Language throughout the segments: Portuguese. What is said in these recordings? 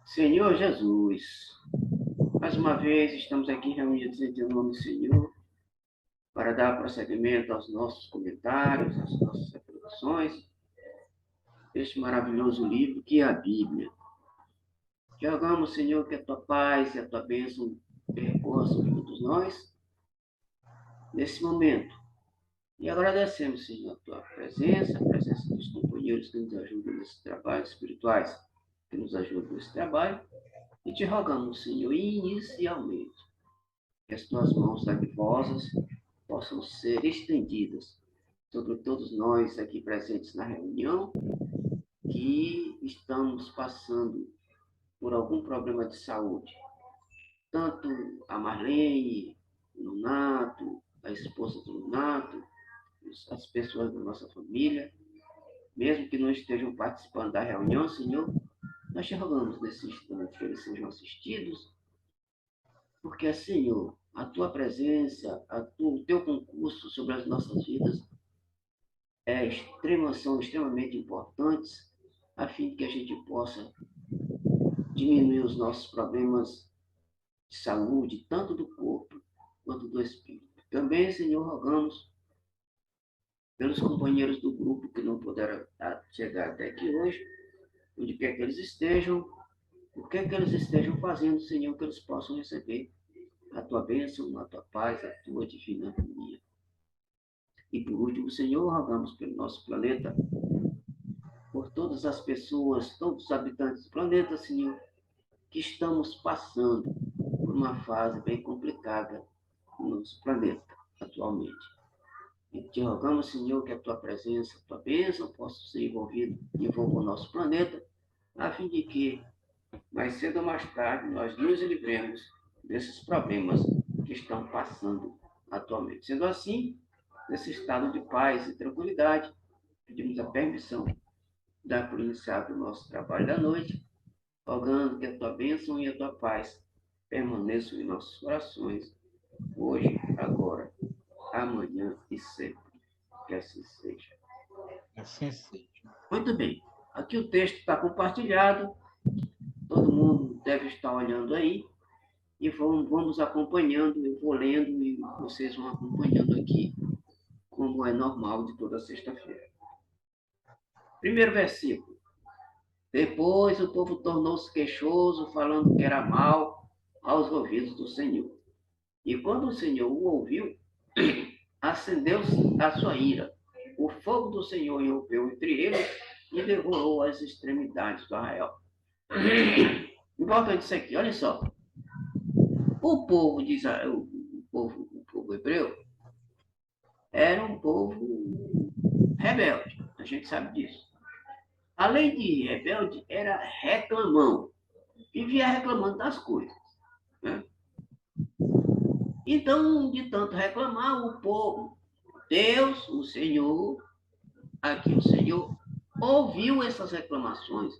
Senhor Jesus, mais uma vez estamos aqui reunidos em teu nome, Senhor, para dar prosseguimento aos nossos comentários, às nossas reflexões, este maravilhoso livro que é a Bíblia. Que rogamos, Senhor, que a tua paz e a tua bênção percorram sobre todos nós nesse momento. E agradecemos, Senhor, a tua presença, a presença dos companheiros que nos ajudam nesses trabalhos espirituais, que nos ajudam nesse trabalho. E te rogamos, Senhor, inicialmente, que as tuas mãos dadivosas possam ser estendidas sobre todos nós aqui presentes na reunião, que estamos passando por algum problema de saúde. Tanto a Marlene, o Nonato, a esposa do Nonato, as pessoas da nossa família, mesmo que não estejam participando da reunião, Senhor, nós te rogamos nesse instante que eles sejam assistidos, porque, Senhor, a tua presença, o teu concurso sobre as nossas vidas são extremamente importantes, a fim de que a gente possa diminuir os nossos problemas de saúde, tanto do corpo quanto do espírito. Também, Senhor, rogamos pelos companheiros do grupo que não puderam chegar até aqui hoje, onde quer que eles estejam, o que é que eles estejam fazendo, Senhor, que eles possam receber a tua bênção, a tua paz, a tua divina harmonia. E por último, Senhor, rogamos pelo nosso planeta, por todas as pessoas, todos os habitantes do planeta, Senhor, que estamos passando por uma fase bem complicada no nosso planeta atualmente. E te rogamos, Senhor, que a tua presença, a tua bênção possa ser envolva o nosso planeta, a fim de que, mais cedo ou mais tarde, nós nos livremos desses problemas que estão passando atualmente. Sendo assim, nesse estado de paz e tranquilidade, pedimos a permissão de dar por iniciado o nosso trabalho da noite, rogando que a tua bênção e a tua paz permaneçam em nossos corações, hoje, agora, amanhã e sempre. Que assim seja. Assim seja. Muito bem. Aqui o texto está compartilhado, todo mundo deve estar olhando aí, e vamos acompanhando, eu vou lendo e vocês vão acompanhando aqui, como é normal de toda sexta-feira. Primeiro versículo. Depois o povo tornou-se queixoso, falando que era mal aos ouvidos do Senhor. E quando o Senhor o ouviu, acendeu-se a sua ira. O fogo do Senhor irrompeu entre eles e devorou as extremidades do arraial. Importante isso aqui, olha só. O povo de Israel, o povo hebreu, era um povo rebelde. A gente sabe disso. Além de rebelde, era reclamão. Vivia reclamando das coisas. Né? Então, de tanto reclamar, o povo, Deus, o Senhor, aqui o Senhor, ouviu essas reclamações.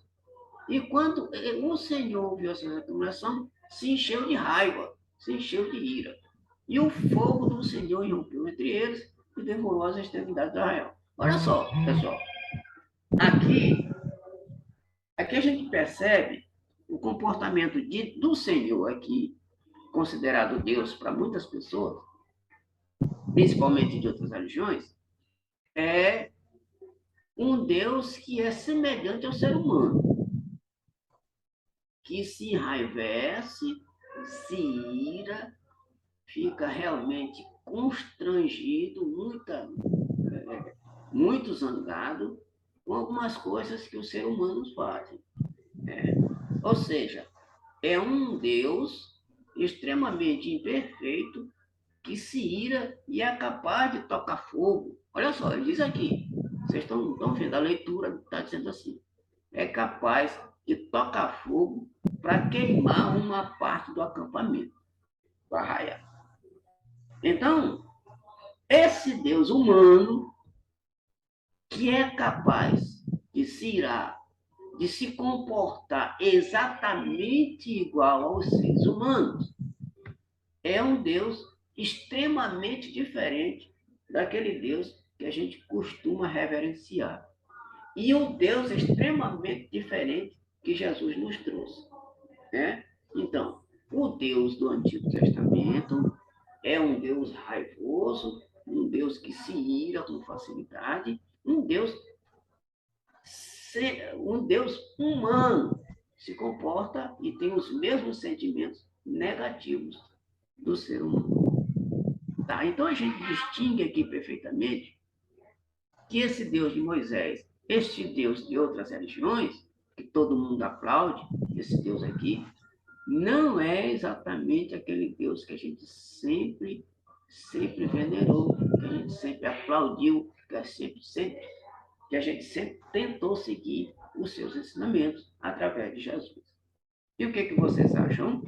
E quando o Senhor ouviu essa reclamação, se encheu de raiva, se encheu de ira. E o fogo do Senhor irrompeu entre eles e devorou as extremidades de Israel. Olha só, pessoal. Aqui a gente percebe o comportamento do Senhor aqui, considerado Deus para muitas pessoas, principalmente de outras religiões, é um Deus que é semelhante ao ser humano, que se enraivece, se ira, fica realmente constrangido, muito zangado com algumas coisas que os seres humanos fazem. Ou seja, é um Deus extremamente imperfeito que se ira e é capaz de tocar fogo. Olha só, ele diz aqui, vocês estão vendo a leitura, está dizendo assim, é capaz de tocar fogo para queimar uma parte do acampamento, do arraial. Então, esse Deus humano, que é capaz de se irar, de se comportar exatamente igual aos seres humanos, é um Deus extremamente diferente daquele Deus que a gente costuma reverenciar. E um Deus extremamente diferente que Jesus nos trouxe. né? Então, o Deus do Antigo Testamento é um Deus raivoso, um Deus que se ira com facilidade, um Deus humano, se comporta e tem os mesmos sentimentos negativos do ser humano. Tá? Então a gente distingue aqui perfeitamente que esse Deus de Moisés, este Deus de outras religiões, que todo mundo aplaude, esse Deus aqui, não é exatamente aquele Deus que a gente sempre venerou, que a gente sempre aplaudiu, que a gente sempre tentou seguir os seus ensinamentos através de Jesus. E o que vocês acham?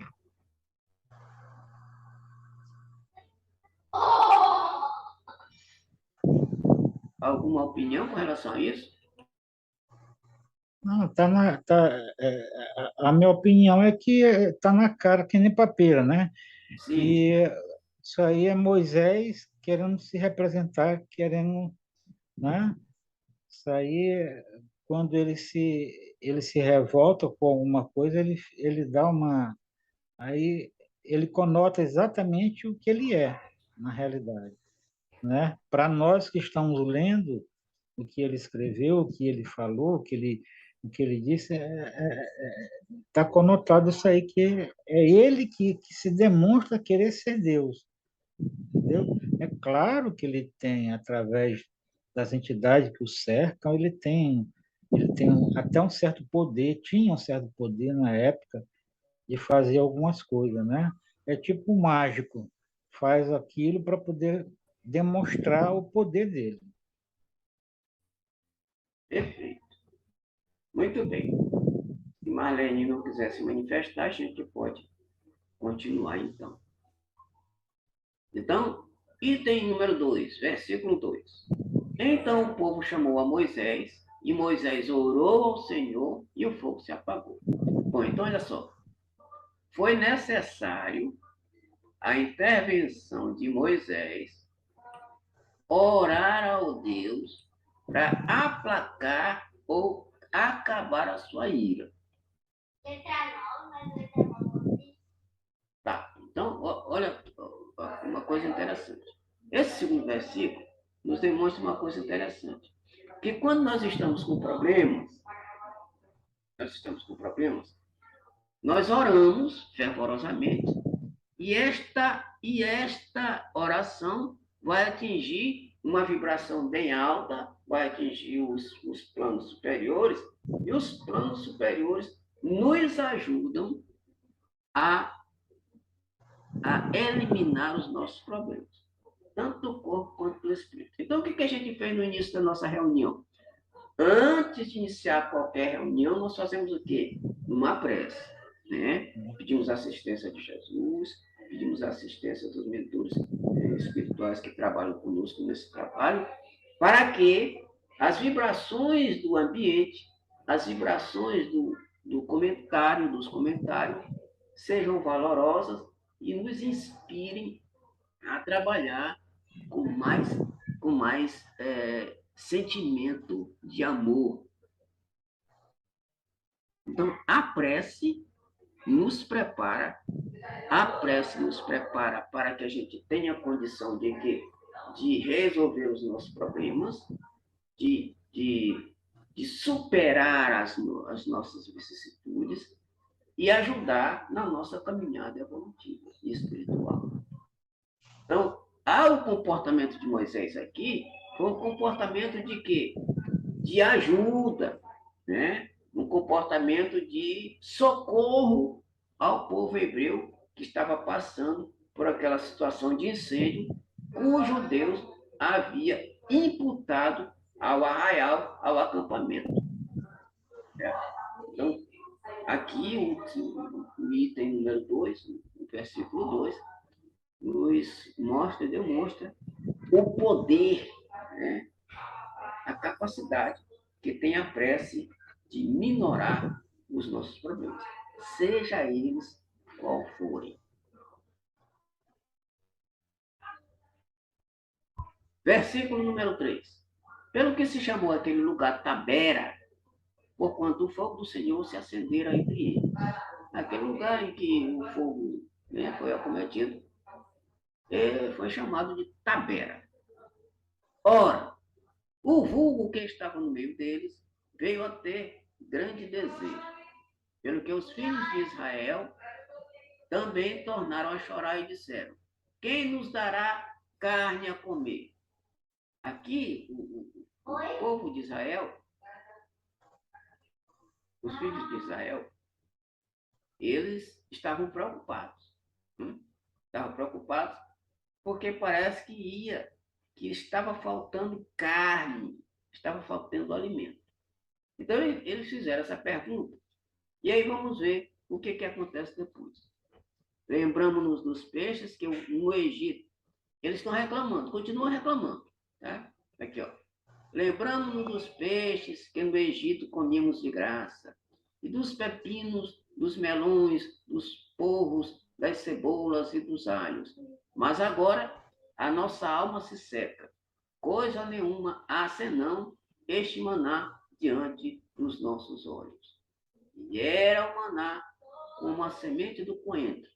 Alguma opinião com relação a isso? Não, a minha opinião é que está na cara que nem papeira, né? Sim. Que isso aí é Moisés querendo se representar, querendo, né? Isso aí, quando ele se revolta com alguma coisa, ele dá uma... Aí ele conota exatamente o que ele é, na realidade, né? Para nós que estamos lendo o que ele escreveu, o que ele falou, o que ele disse, está conotado isso aí, que é ele que se demonstra querer ser Deus, entendeu? É claro que ele tem, através das entidades que o cercam, ele tem até um certo poder, tinha um certo poder na época de fazer algumas coisas, né? É tipo um mágico, faz aquilo para poder demonstrar o poder dele. Perfeito. Muito bem. Se Marlene não quiser se manifestar, a gente pode continuar então. Então, item número 2, versículo 2. Então o povo chamou a Moisés, e Moisés orou ao Senhor, e o fogo se apagou. Bom, então olha só. Foi necessário a intervenção de Moisés, orar ao Deus para aplacar ou acabar a sua ira. Tá, então, olha uma coisa interessante. Esse segundo versículo nos demonstra uma coisa interessante. Que quando nós oramos fervorosamente e esta oração vai atingir uma vibração bem alta, vai atingir os planos superiores, e os planos superiores nos ajudam a, a eliminar os nossos problemas, tanto do corpo quanto do espírito. Então, o que a gente fez no início da nossa reunião? Antes de iniciar qualquer reunião, nós fazemos o quê? Uma prece, né? Pedimos assistência de Jesus, pedimos assistência dos mentores espirituais que trabalham conosco nesse trabalho, para que as vibrações do ambiente, as vibrações dos comentários, sejam valorosas e nos inspirem a trabalhar com mais sentimento de amor. Então, a prece nos prepara para que a gente tenha condição de resolver os nossos problemas, de superar as nossas vicissitudes e ajudar na nossa caminhada evolutiva e espiritual. Então, o comportamento de Moisés aqui foi um comportamento de quê? De ajuda, né? Um comportamento de socorro ao povo hebreu que estava passando por aquela situação de incêndio, cujo Deus havia imputado ao arraial, ao acampamento. Então, aqui o item número 2, o versículo 2, nos demonstra o poder, né? A capacidade que tem a prece de minorar os nossos problemas, seja eles qual forem. Versículo número 3. Pelo que se chamou aquele lugar Tabera, porquanto o fogo do Senhor se acendera entre eles. aquele lugar em que o fogo, né, foi acometido, foi chamado de Tabera. Ora, o vulgo que estava no meio deles veio a ter grande desejo, pelo que os filhos de Israel também tornaram a chorar e disseram: quem nos dará carne a comer? Aqui, o povo de Israel, os filhos de Israel, eles estavam preocupados. Estavam preocupados porque parece que estava faltando carne, estava faltando alimento. Então, eles fizeram essa pergunta. E aí vamos ver o que acontece depois. Lembramos-nos dos peixes que no Egito, eles estão reclamando, continuam reclamando. Tá? Aqui, ó. Lembramos-nos dos peixes que no Egito comíamos de graça, e dos pepinos, dos melões, dos porros, das cebolas e dos alhos. Mas agora a nossa alma se seca. Coisa nenhuma há senão este maná diante dos nossos olhos. E era o maná como a semente do coentro,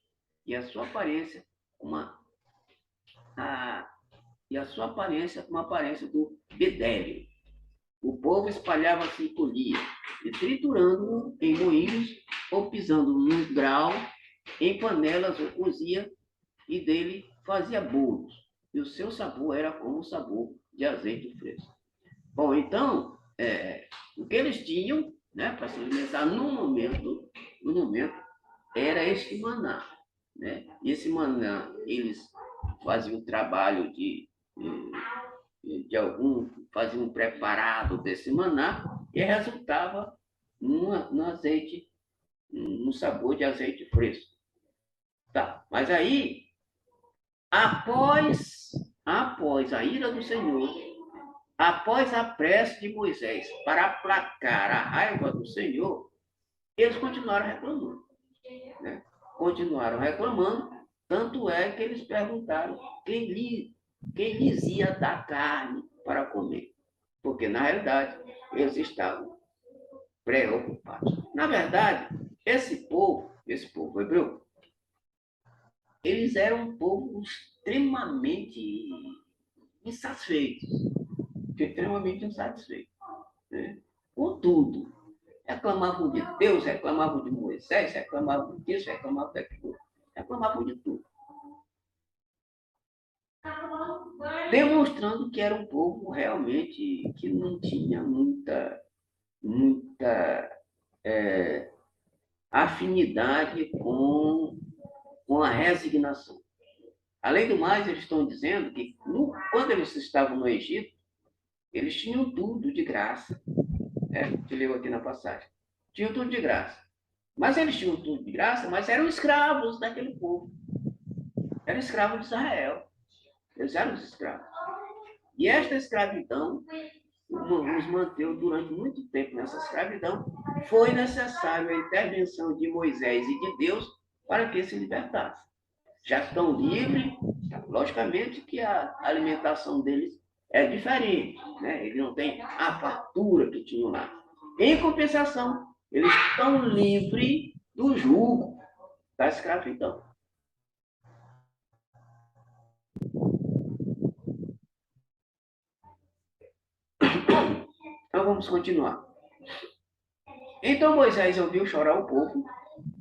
e a sua aparência como a aparência do bedélio. O povo espalhava-se e colhia, e triturando-o em moinhos, ou pisando num grau, em panelas ou cozia, e dele fazia bolos. E o seu sabor era como o sabor de azeite fresco. Bom, então, o que eles tinham, né, para se alimentar no momento, era este maná. Né? E esse maná, eles faziam o trabalho de algum, faziam um preparado desse maná e resultava no azeite, no sabor de azeite fresco. Tá, mas aí, após a ira do Senhor, após a prece de Moisés para aplacar a raiva do Senhor, eles continuaram reclamando. Né? Continuaram reclamando, tanto é que eles perguntaram quem lhes ia dar carne para comer. Porque, na realidade, eles estavam preocupados. Na verdade, esse povo hebreu, eles eram um povo extremamente insatisfeitos. Né? Com tudo. Reclamavam de Deus, reclamavam de Moisés, reclamavam disso, reclamavam daquilo. Reclamavam de tudo. Demonstrando que era um povo realmente que não tinha muita afinidade com a resignação. Além do mais, eles estão dizendo que quando eles estavam no Egito, eles tinham tudo de graça. Te leu aqui na passagem. Tinham tudo de graça. Mas eles tinham tudo de graça, mas eram escravos daquele povo. Eram escravos de Israel. Eles eram os escravos. E esta escravidão os manteve durante muito tempo nessa escravidão. Foi necessária a intervenção de Moisés e de Deus para que se libertassem. Já estão livres, logicamente que a alimentação deles é diferente, né? Eles não têm a fartura que tinham lá. Em compensação, eles estão livres do jugo da escravidão. Então vamos continuar. Então Moisés ouviu chorar o povo,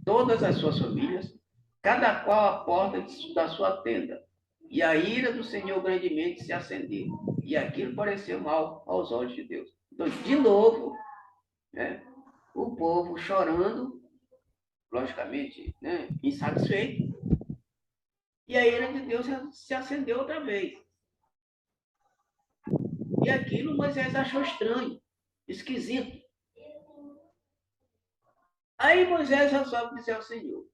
todas as suas famílias, cada qual à porta da sua tenda. E a ira do Senhor grandemente se acendeu. E aquilo pareceu mal aos olhos de Deus. Então, de novo, né, o povo chorando, logicamente, né, insatisfeito. E a ira de Deus se acendeu outra vez. E aquilo Moisés achou estranho, esquisito. Aí Moisés resolve dizer ao Senhor: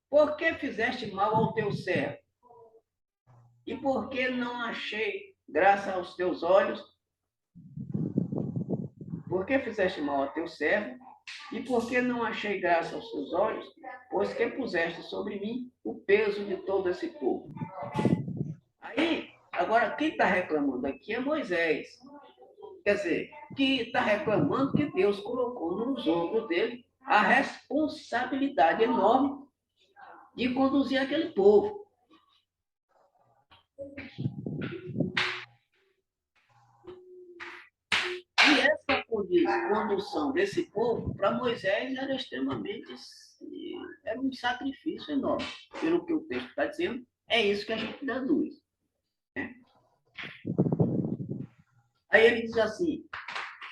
por que fizeste mal ao teu servo? E por que não achei graça aos teus olhos? Por que fizeste mal ao teu servo? E por que não achei graça aos teus olhos? Pois que puseste sobre mim o peso de todo esse povo. Aí, agora, quem está reclamando aqui é Moisés. Quer dizer, que está reclamando que Deus colocou nos ombros dele a responsabilidade enorme de conduzir aquele povo. E essa condução desse povo, para Moisés, era extremamente... Era um sacrifício enorme. Pelo que o texto está dizendo, é isso que a gente deduz. Né? Aí ele diz assim,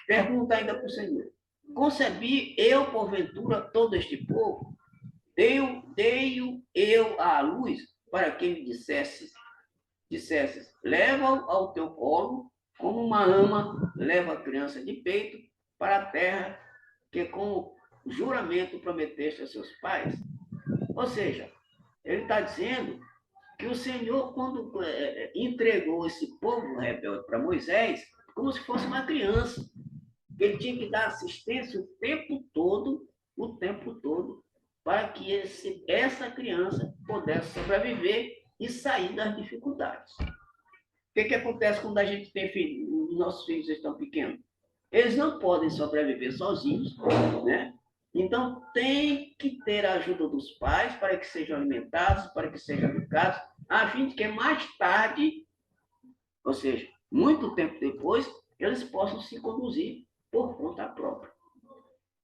pergunta ainda para o Senhor, concebi eu, porventura, todo este povo? Dei-o eu à luz para que me dissesses, leva-o ao teu colo, como uma ama leva a criança de peito para a terra que com juramento prometeste a seus pais. Ou seja, ele está dizendo que o Senhor, quando entregou esse povo rebelde para Moisés, como se fosse uma criança, ele tinha que dar assistência o tempo todo, para que essa criança pudesse sobreviver e sair das dificuldades. O que acontece quando a gente tem filhos, os nossos filhos estão pequenos? Eles não podem sobreviver sozinhos, né? Então, tem que ter a ajuda dos pais para que sejam alimentados, para que sejam educados, a fim de que mais tarde, ou seja, muito tempo depois, eles possam se conduzir por conta própria.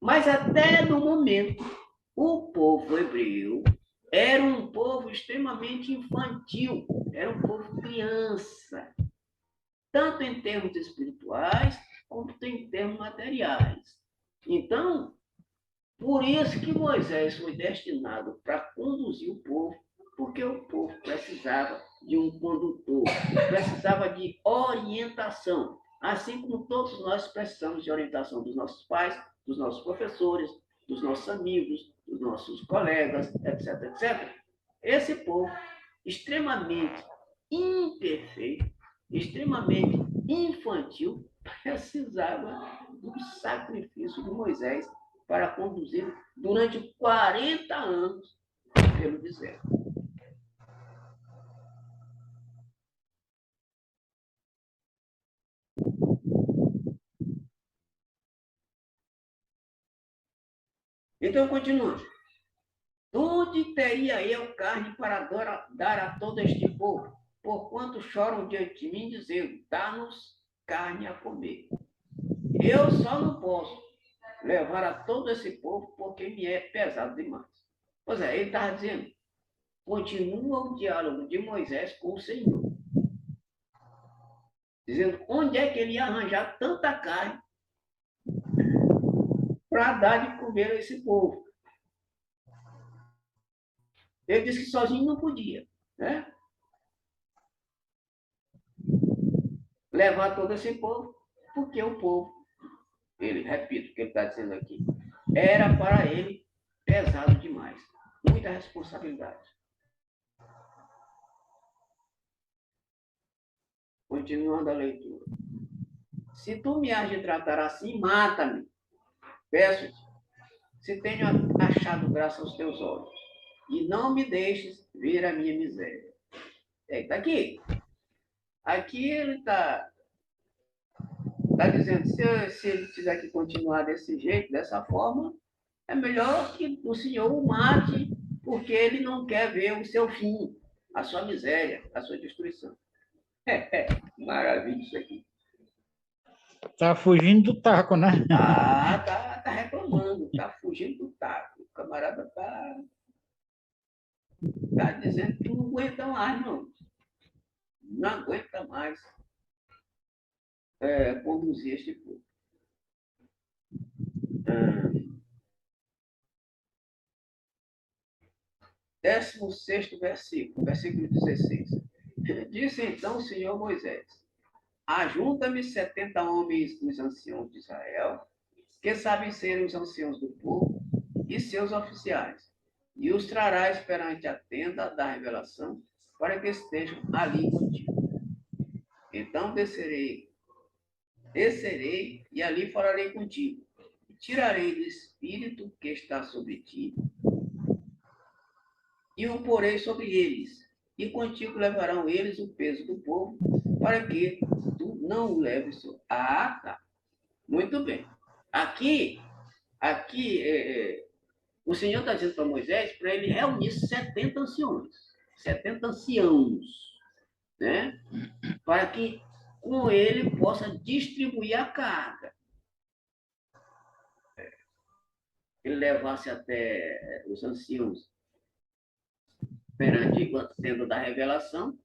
Mas até no momento, o povo hebreu era um povo extremamente infantil, era um povo criança, tanto em termos espirituais, quanto em termos materiais. Então, por isso que Moisés foi destinado para conduzir o povo, porque o povo precisava de um condutor, precisava de orientação, assim como todos nós precisamos de orientação dos nossos pais, dos nossos professores, dos nossos amigos, dos nossos colegas, etc, etc. Esse povo, extremamente imperfeito, extremamente infantil, precisava do sacrifício de Moisés para conduzir durante 40 anos pelo deserto. Então, continuando. Onde teria eu carne para dar a todo este povo? Porquanto choram diante de mim, dizendo, dá-nos carne a comer. Eu só não posso levar a todo esse povo, porque me é pesado demais. Pois é, ele estava dizendo, continua o diálogo de Moisés com o Senhor. Dizendo onde é que ele ia arranjar tanta carne para dar de comer a esse povo. Ele disse que sozinho não podia, né? Levar todo esse povo, porque o povo, repito o que ele está dizendo aqui, era para ele pesado demais, muita responsabilidade. Continuando a leitura. Se tu me has de tratar assim, mata-me. Peço-te, se tenho achado graça aos teus olhos, e não me deixes ver a minha miséria. Está aqui. Aqui ele está dizendo, se ele tiver que continuar desse jeito, dessa forma, é melhor que o Senhor o mate, porque ele não quer ver o seu fim, a sua miséria, a sua destruição. Maravilha isso aqui. Tá fugindo do taco, né? Tá reclamando, tá fugindo do taco. O camarada tá dizendo que não aguenta mais, não. Não aguenta mais conduzir este povo. 16º versículo, versículo 16. Disse então o Senhor Moisés, ajunta-me 70 homens dos anciãos de Israel, que sabem ser os anciãos do povo, e seus oficiais, e os trarás perante a tenda da revelação, para que estejam ali contigo. Então descerei e ali falarei contigo. Tirarei do espírito que está sobre ti, e o porei sobre eles, e contigo levarão eles o peso do povo, para que tu não o leves. Tá. Muito bem. Aqui, aqui, o Senhor está dizendo para Moisés para ele reunir 70 anciões, 70 anciãos, né? Para que com ele possa distribuir a carga. Ele levasse até os anciãos perante a tenda da revelação,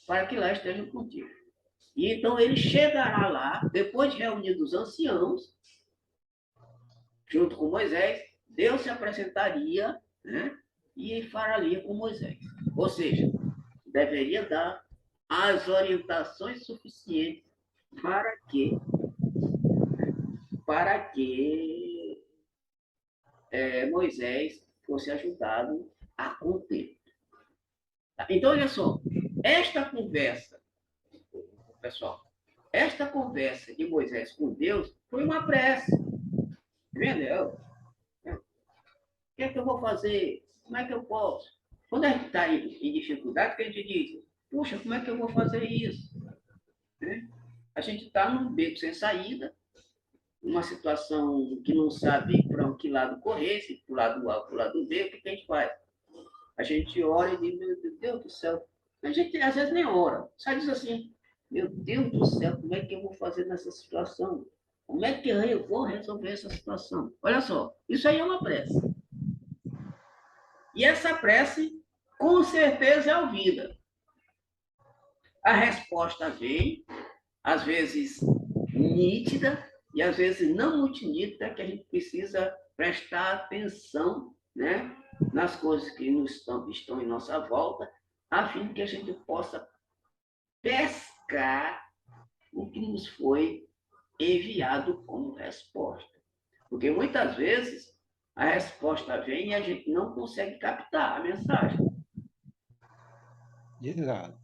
para que lá estejam contigo. E então ele chegará lá, depois de reunir os anciãos, junto com Moisés, Deus se apresentaria, né, e falaria com Moisés. Ou seja, deveria dar as orientações suficientes para que Moisés fosse ajudado a conter. Então, olha só, esta conversa, pessoal, esta conversa de Moisés com Deus foi uma prece. Entendeu? O que é que eu vou fazer? Como é que eu posso? Quando a gente está em dificuldade, que a gente diz, puxa, como é que eu vou fazer isso? Né? A gente está num beco sem saída, numa situação que não sabe para que lado correr, se para o lado A ou para o lado B, o que a gente faz? A gente ora e diz, meu Deus do céu. A gente às vezes nem ora, só diz assim, meu Deus do céu, como é que eu vou fazer nessa situação? Como é que eu vou resolver essa situação? Olha só, isso aí é uma prece. E essa prece, com certeza, é ouvida. A resposta vem, às vezes nítida, e às vezes não muito nítida, que a gente precisa prestar atenção, né, nas coisas que estão em nossa volta, a fim de que a gente possa pescar o que nos foi enviado como resposta. Porque muitas vezes a resposta vem e a gente não consegue captar a mensagem. Exato.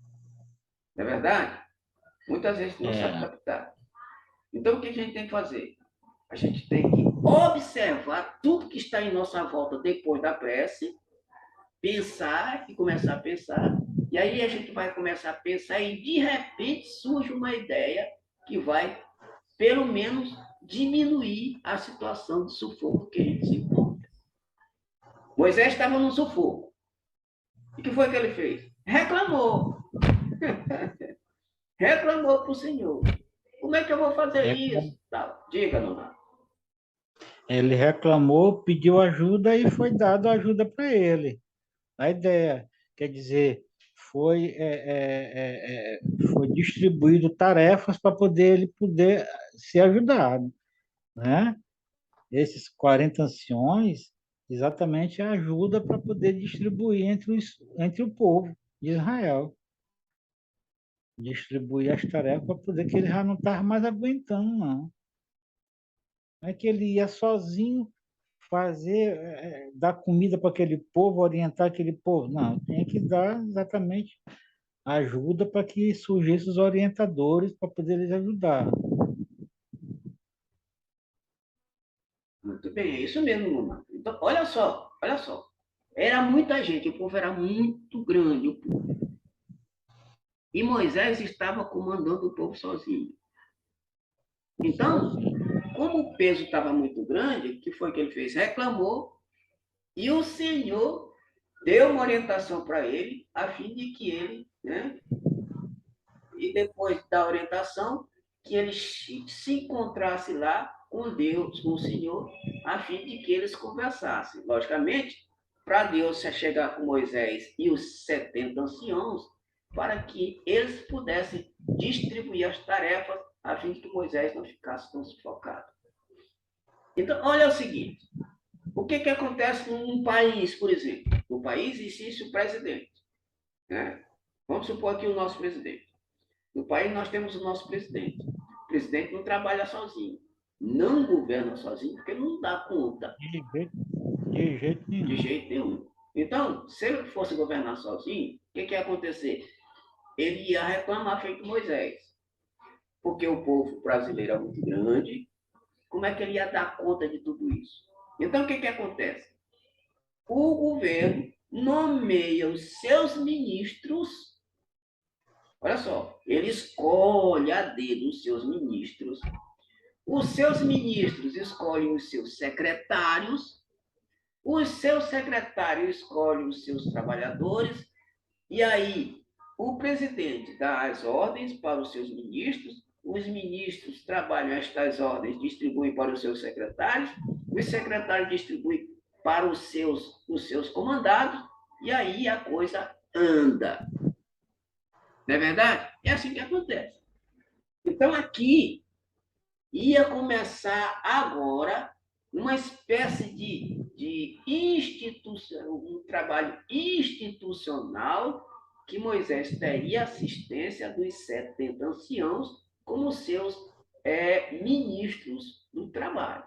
Não é verdade? Muitas vezes não sabe captar. Então, o que a gente tem que fazer? A gente tem que observar tudo que está em nossa volta depois da prece, pensar e começar a pensar, e aí a gente vai começar a pensar e, de repente, surge uma ideia que vai, pelo menos, diminuir a situação de sufoco que a gente se encontra. Moisés estava no sufoco. E o que foi que ele fez? Reclamou. Reclamou para o Senhor. Como é que eu vou fazer isso? Tá, diga, Nonato. Ele reclamou, pediu ajuda e foi dado ajuda para ele. A ideia, quer dizer, foi distribuído tarefas para ele poder ser ajudado, né? Esses 40 anciões, exatamente a ajuda para poder distribuir entre o povo de Israel. Distribuir as tarefas para poder, que ele já não estava mais aguentando, não. Não é que ele ia sozinho fazer, dar comida para aquele povo, orientar aquele povo. Não, tem que dar exatamente ajuda para que surgissem os orientadores para poder eles ajudar. Muito bem, é isso mesmo, Nonato. Então, olha só, olha só. Era muita gente, o povo era muito grande, o povo. E Moisés estava comandando o povo sozinho. Então, como o peso estava muito grande, o que foi que ele fez? Reclamou, e o Senhor deu uma orientação para ele, a fim de que ele, né, e depois da orientação, que ele se encontrasse lá com Deus, com o Senhor, a fim de que eles conversassem. Logicamente, para Deus chegar com Moisés e os 70 anciãos, para que eles pudessem distribuir as tarefas, a fim de que Moisés não ficasse tão sufocado. Então, olha o seguinte, o que acontece num país, por exemplo? No país existe o presidente, né? Vamos supor aqui o nosso presidente. No país nós temos o nosso presidente. O presidente não trabalha sozinho, não governa sozinho, porque não dá conta. De jeito nenhum. De jeito nenhum. Então, se ele fosse governar sozinho, o que ia acontecer? Ele ia reclamar feito Moisés. Porque o povo brasileiro é muito grande, como é que ele ia dar conta de tudo isso? Então, o que acontece? O governo nomeia os seus ministros. Olha só, ele escolhe a dedo os seus ministros Os seus ministros escolhem os seus secretários escolhem os seus trabalhadores, e aí o presidente dá as ordens para os seus ministros, os ministros trabalham estas ordens, distribuem para os seus secretários, os secretários distribuem para os seus comandados, e aí a coisa anda. Não é verdade? É assim que acontece. Então, aqui ia começar agora uma espécie de instituição, um trabalho institucional que Moisés teria assistência dos 70 anciãos como seus ministros do trabalho,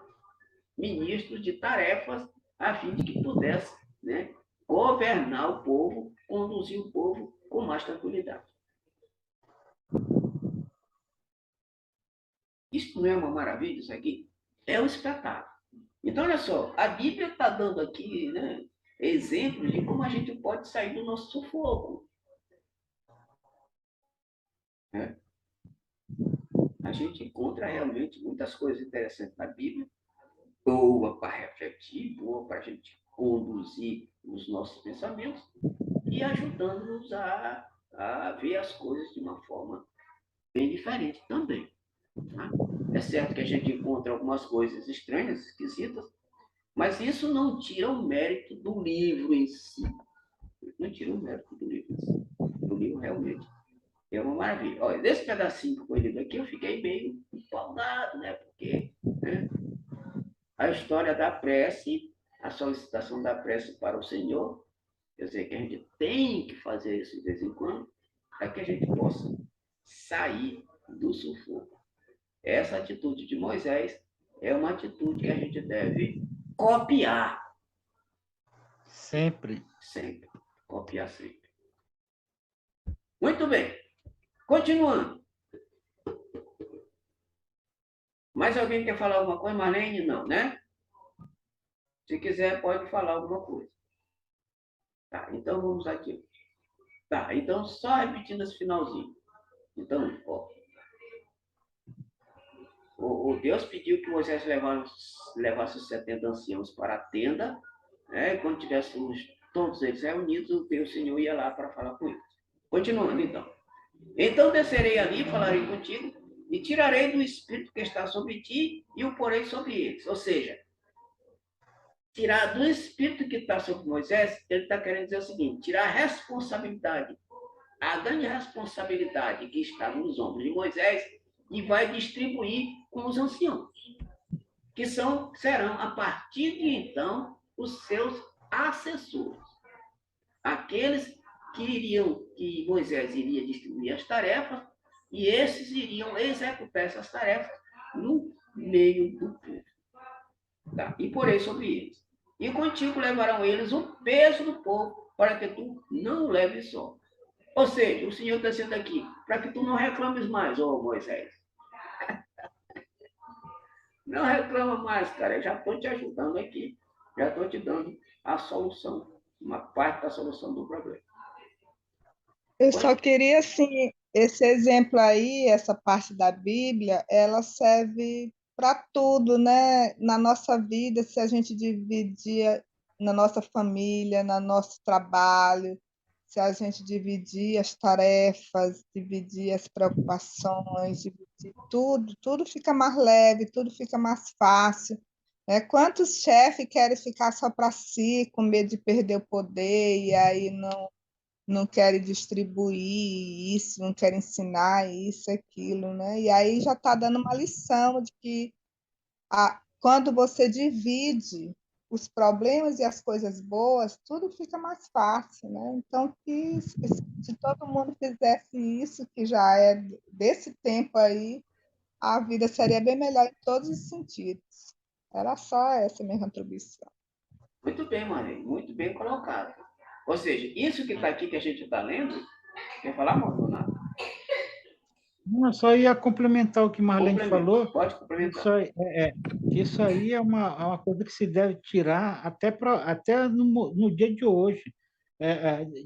ministros de tarefas, a fim de que pudesse, né, governar o povo, conduzir o povo com mais tranquilidade. Isso não é uma maravilha, isso aqui? É um espetáculo. Então, olha só, a Bíblia está dando aqui, né, exemplos de como a gente pode sair do nosso sufoco. Né? A gente encontra realmente muitas coisas interessantes na Bíblia, boa para refletir, boa para a gente conduzir os nossos pensamentos e ajudando-nos a ver as coisas de uma forma bem diferente também. Tá? É certo que a gente encontra algumas coisas estranhas, esquisitas, mas isso não tira o mérito do livro em si. Não tira o mérito do livro em si. O livro realmente é uma maravilha. Olha, desse pedacinho que foi lido aqui, eu fiquei meio empolgado, né? Porque, né, a história da prece, a solicitação da prece para o Senhor, quer dizer, que a gente tem que fazer isso de vez em quando, para que a gente possa sair do sufoco. Essa atitude de Moisés é uma atitude que a gente deve copiar. Sempre. Sempre. Copiar sempre. Muito bem. Continuando. Mais alguém quer falar alguma coisa? Marlene, não, né? Se quiser, pode falar alguma coisa. Tá, então vamos aqui. Tá, então só repetindo esse finalzinho. Então, ó, o Deus pediu que Moisés levasse os 70 anciãos para a tenda, né? E quando tivéssemos todos eles reunidos, o Senhor ia lá para falar com eles. Continuando, então. Então descerei ali, falarei contigo, e tirarei do espírito que está sobre ti e o porei sobre eles. Ou seja, tirar do espírito que está sobre Moisés, ele está querendo dizer o seguinte: tirar a responsabilidade, a grande responsabilidade que está nos ombros de Moisés, e vai distribuir com os anciãos, que serão, a partir de então, os seus assessores. Aqueles que Moisés iria distribuir as tarefas, e esses iriam executar essas tarefas no meio do povo. Tá? E porei sobre eles. E contigo levarão eles o peso do povo, para que tu não leves só. Ou seja, o Senhor está dizendo aqui, para que tu não reclames mais, ô Moisés. Não reclama mais, cara. Eu já estou te ajudando aqui. Já estou te dando a solução, uma parte da solução do problema. Eu só queria, assim, esse exemplo aí, essa parte da Bíblia, ela serve para tudo, né? Na nossa vida, se a gente dividir na nossa família, no nosso trabalho, se a gente dividir as tarefas, dividir as preocupações, dividir tudo, tudo fica mais leve, tudo fica mais fácil. Né? Quantos chefes querem ficar só para si, com medo de perder o poder, e aí não querem distribuir isso, não querem ensinar isso, aquilo, né? E aí já está dando uma lição de que quando você divide os problemas e as coisas boas, tudo fica mais fácil, né? Então, se todo mundo fizesse isso, que já é desse tempo aí, a vida seria bem melhor em todos os sentidos. Era só essa minha contribuição. Muito bem, Maria, muito bem colocado. Ou seja, isso que está aqui que a gente está lendo, quer falar, Maldonado? Não, só ia complementar o que Marlene falou. Pode complementar. Isso aí é uma coisa que se deve tirar até no dia de hoje.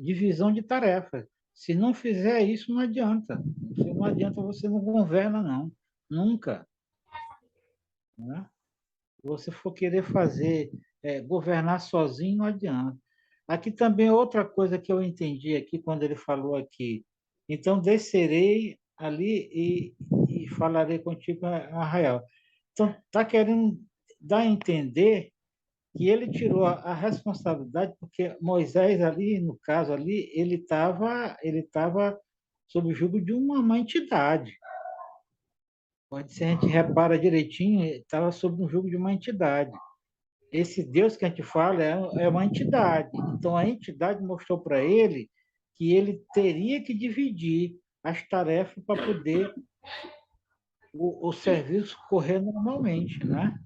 Divisão de tarefas. Se não fizer isso, não adianta. Não adianta, você não governa, não. Nunca. né? Se você for querer fazer, governar sozinho, não adianta. Aqui também outra coisa que eu entendi aqui, quando ele falou aqui, então descerei ali e falarei contigo em Arraial. Então, está querendo dar a entender que ele tirou a responsabilidade, porque Moisés ali, no caso ali, ele tava sob o jugo de uma entidade. Pode ser, a gente repara direitinho, estava sob o jugo de uma entidade. Esse Deus que a gente fala é uma entidade. Então, a entidade mostrou para ele que ele teria que dividir as tarefas para poder o serviço correr normalmente, né?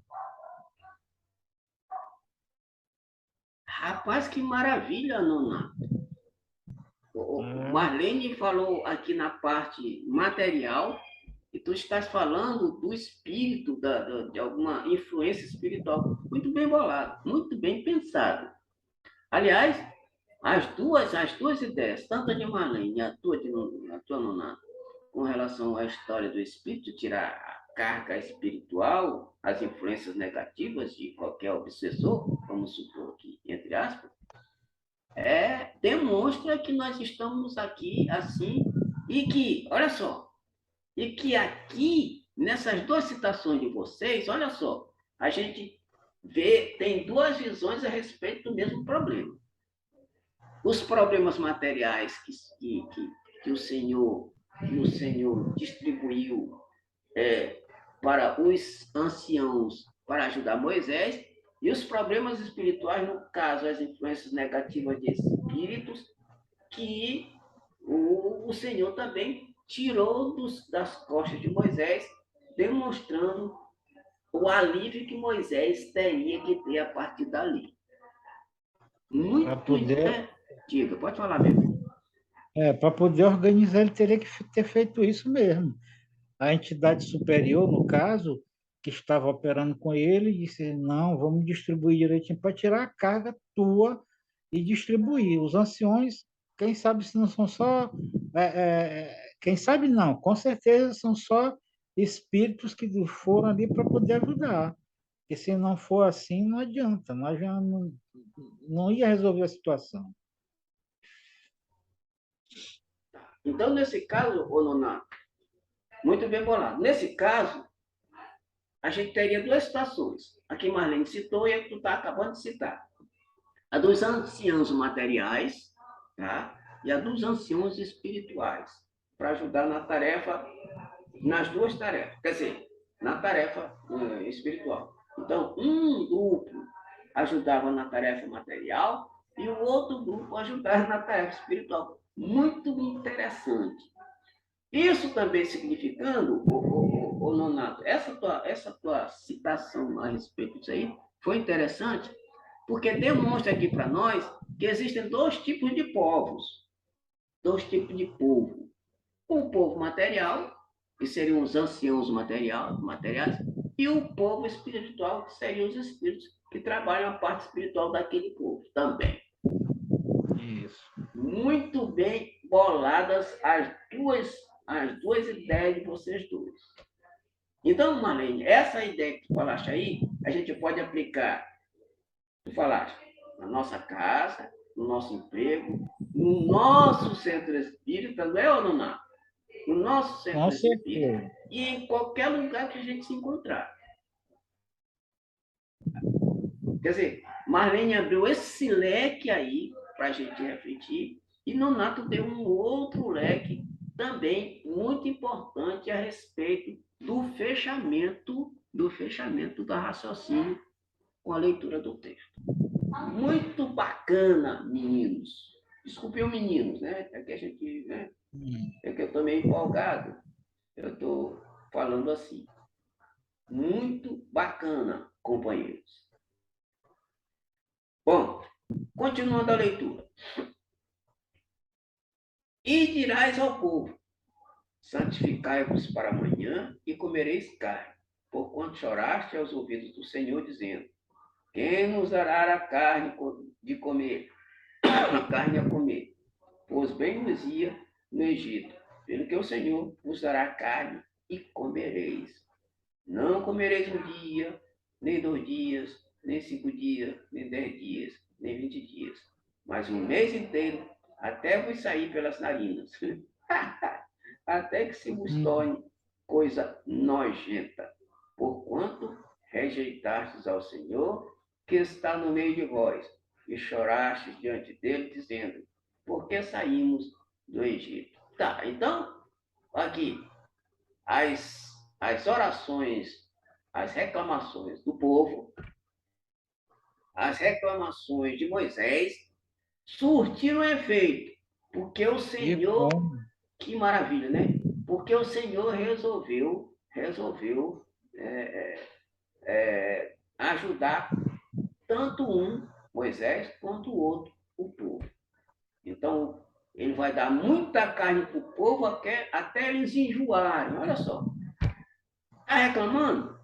Rapaz, que maravilha, Nona. O É, Marlene falou aqui na parte material e tu estás falando do espírito, de alguma influência espiritual. Muito bem bolado, muito bem pensado. Aliás, as duas ideias, tanto a de Marlene e a tua Nona, com relação à história do espírito, tirar a carga espiritual, as influências negativas de qualquer obsessor, vamos supor aqui, entre aspas, demonstra que nós estamos aqui assim e que, olha só, e que aqui, nessas duas citações de vocês, olha só, a gente vê, tem duas visões a respeito do mesmo problema. Os problemas materiais que o Senhor distribuiu para os anciãos para ajudar Moisés, e os problemas espirituais, no caso, as influências negativas de espíritos, que o Senhor também tirou das costas de Moisés, demonstrando o alívio que Moisés teria que ter a partir dali. para Muito. poder, Diga, pode falar mesmo. para poder organizar, ele teria que ter feito isso mesmo. A entidade superior, no caso, que estava operando com ele, disse: não, vamos distribuir direitinho para tirar a carga tua e distribuir. Os anciões, quem sabe se não são só. Quem sabe não, com certeza são só espíritos que foram ali para poder ajudar. Porque se não for assim, não adianta, nós já não ia resolver a situação. Então, nesse caso, ô Nonato, muito bem bolado. Nesse caso, a gente teria duas situações. A que Marlene citou e a que tu está acabando de citar. A dos anciãos materiais, tá? E a dos anciãos espirituais, para ajudar na tarefa, nas duas tarefas. Quer dizer, na tarefa espiritual. Então, um grupo ajudava na tarefa material e o outro grupo ajudava na tarefa espiritual. Muito interessante. Isso também significando, Nonato, essa tua citação a respeito disso aí foi interessante, porque demonstra aqui para nós que existem dois tipos de povos, dois tipos de povo. O povo material, que seriam os anciãos materiais, e o povo espiritual, que seriam os espíritos que trabalham a parte espiritual daquele povo também. Isso. Muito bem boladas as duas ideias de vocês dois. Então, Marlene, essa ideia que tu falaste aí, a gente pode aplicar, tu falaste, na nossa casa, no nosso emprego, no nosso centro espírita, não é, ou não? No nosso Com centro espírita certeza. e em qualquer lugar que a gente se encontrar. Quer dizer, Marlene abriu esse leque aí para a gente refletir e Nonato deu um outro leque também muito importante a respeito do fechamento da raciocínio com a leitura do texto. Muito bacana, meninos. Desculpem, meninos, né? É que a gente, né? É que eu estou meio empolgado. Eu estou falando assim. Muito bacana, companheiros. Bom, continuando a leitura. E dirás ao povo: santificai-vos para amanhã e comereis carne, porquanto choraste aos ouvidos do Senhor, dizendo: quem nos dará a carne de comer, a carne a comer? Pois bem nos ia no Egito, pelo que o Senhor vos dará carne e comereis. Não comereis um dia, nem 2 dias, nem 5 dias, nem 10 dias, nem 20 dias, mas um mês inteiro, até vos sair pelas narinas, até que se vos torne coisa nojenta, porquanto rejeitastes ao Senhor, que está no meio de vós, e chorastes diante dele, dizendo, por que saímos do Egito? Tá, então, aqui, as orações, as reclamações do povo, as reclamações de Moisés surtiram efeito, porque o Senhor, que maravilha, né? Porque o Senhor resolveu ajudar tanto um, Moisés, quanto o outro, o povo. Então, ele vai dar muita carne para o povo até eles enjoarem. Olha só. Está reclamando?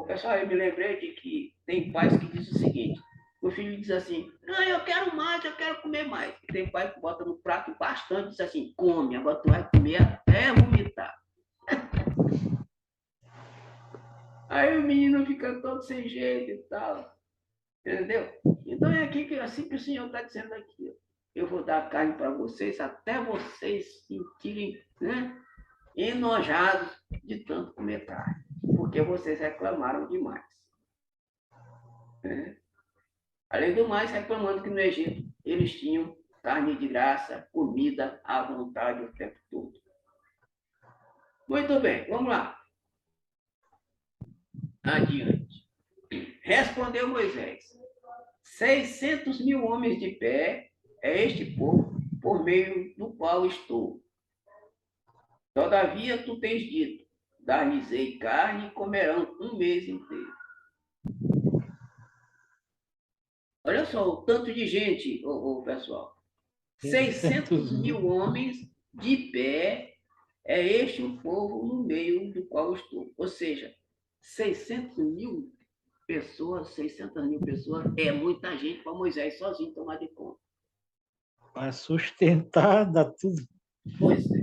Pessoal, eu me lembrei de que tem pais que dizem o seguinte: o filho diz assim, não, eu quero mais, eu quero comer mais. E tem pai que bota no prato bastante e diz assim, come, agora tu vai comer até vomitar. Aí o menino fica todo sem jeito e tal. Entendeu? Então é aqui que assim que o Senhor está dizendo aqui. Eu vou dar carne para vocês até vocês sentirem, né, enojados de tanto comer carne. Porque vocês reclamaram demais. Né? Além do mais, reclamando que no Egito eles tinham carne de graça, comida à vontade o tempo todo. Muito bem, vamos lá. Adiante. Respondeu Moisés, 600 mil homens de pé é este povo por meio do qual estou. Todavia tu tens dito, dar-lhes-ei carne e comerão um mês inteiro. Olha só o tanto de gente, pessoal. 600 mil homens de pé é este o povo no meio do qual estou. Ou seja, 600 mil pessoas é muita gente para Moisés sozinho tomar de conta. Para sustentar, dá tudo. Pois é.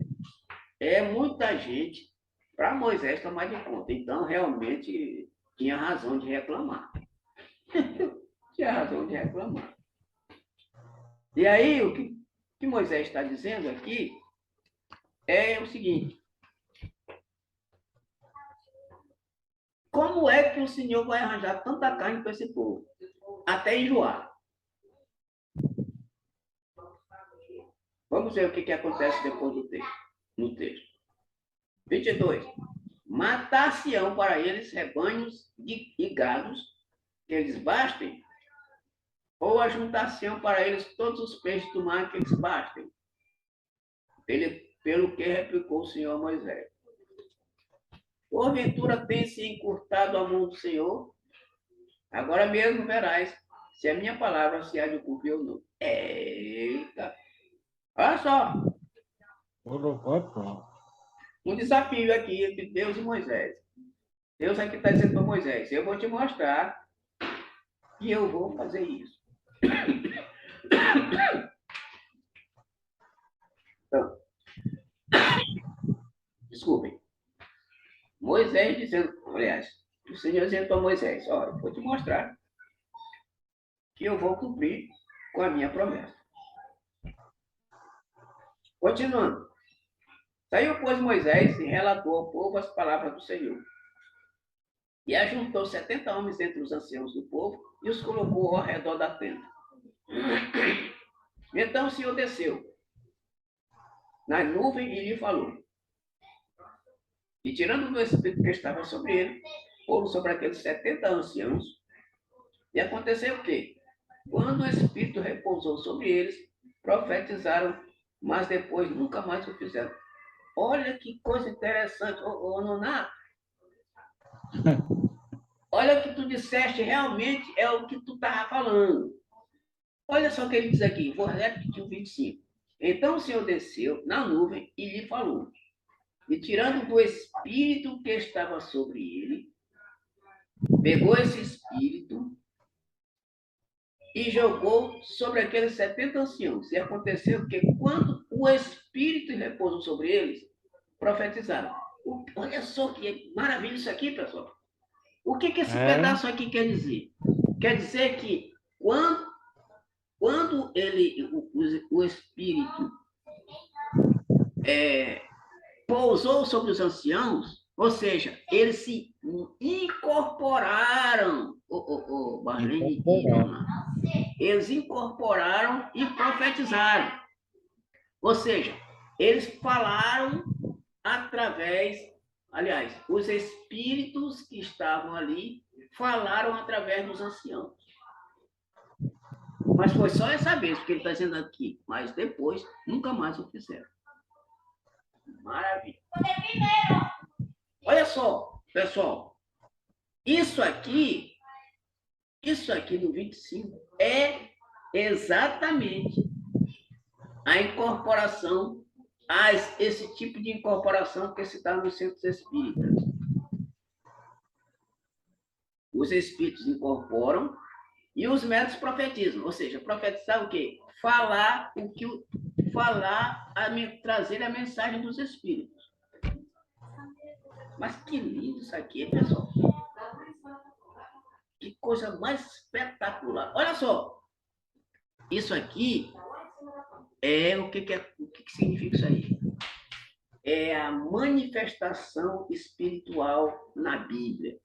É muita gente para Moisés tomar de conta. Então, realmente, tinha razão de reclamar. Tinha razão de reclamar. E aí, o que Moisés está dizendo aqui é o seguinte: como é que o Senhor vai arranjar tanta carne para esse povo? Até enjoar. Vamos ver o que acontece depois do texto, no texto. 22. Matar-se-ão para eles rebanhos e gados, que eles bastem, ou ajuntar-se-ão para eles todos os peixes do mar que eles bastem. Pelo que replicou o Senhor a Moisés. Porventura tem se encurtado a mão do Senhor? Agora mesmo verás se a minha palavra se há de cumprir ou não. Eita! Olha só! Um desafio aqui entre Deus e Moisés. Deus aqui está dizendo para Moisés, eu vou te mostrar que eu vou fazer isso. Então, desculpem. Moisés dizendo, aliás, o Senhor dizendo para Moisés, olha, eu vou te mostrar que eu vou cumprir com a minha promessa. Continuando. Saiu, pois, Moisés e relatou ao povo as palavras do Senhor. E ajuntou 70 homens entre os anciãos do povo e os colocou ao redor da tenda. Então o Senhor desceu na nuvem e lhe falou. E tirando do Espírito que estava sobre ele, foram sobre aqueles 70 anciãos. E aconteceu o quê? Quando o Espírito repousou sobre eles, profetizaram, mas depois nunca mais o fizeram. Olha que coisa interessante, Noná. Olha o que tu disseste, realmente é o que tu estava falando. Olha só o que ele diz aqui, vou repetir o 25. Então o Senhor desceu na nuvem e lhe falou. E tirando do Espírito que estava sobre ele, pegou esse Espírito e jogou sobre aqueles 70 anciãos. E aconteceu que quando o Espírito repousou sobre eles, profetizaram. Olha só que maravilha isso aqui, pessoal. O que esse pedaço aqui quer dizer? Quer dizer que quando o Espírito pousou sobre os anciãos, ou seja, eles se incorporaram, Marlene e Dona, eles incorporaram e profetizaram. Ou seja, eles falaram através, aliás, os espíritos que estavam ali falaram através dos anciãos. Mas foi só essa vez, porque ele está dizendo aqui. Mas depois, nunca mais o fizeram. Maravilha. Olha só, pessoal. Isso aqui do 25, é exatamente a incorporação, esse tipo de incorporação que se dá nos centros espíritas. Os espíritos incorporam e os médicos profetizam. Ou seja, profetizar o quê? Trazer a mensagem dos espíritos. Mas que lindo isso aqui, pessoal. Que coisa mais espetacular. Olha só. Isso aqui o que significa isso aí? É a manifestação espiritual na Bíblia.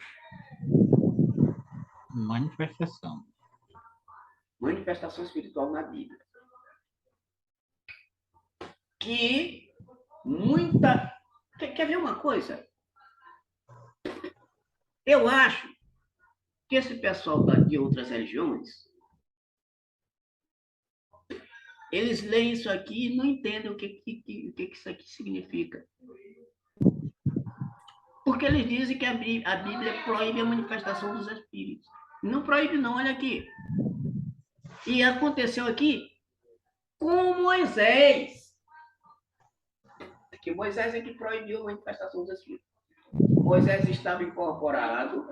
Manifestação espiritual na Bíblia. Que muita... Quer ver uma coisa? Eu acho que esse pessoal de outras religiões, eles leem isso aqui e não entendem o que isso aqui significa. Porque eles dizem que a Bíblia proíbe a manifestação dos espíritos. Não proíbe não, olha aqui. E aconteceu aqui com Moisés. Que Moisés é que proibiu a manifestação dos espíritos. Moisés estava incorporado.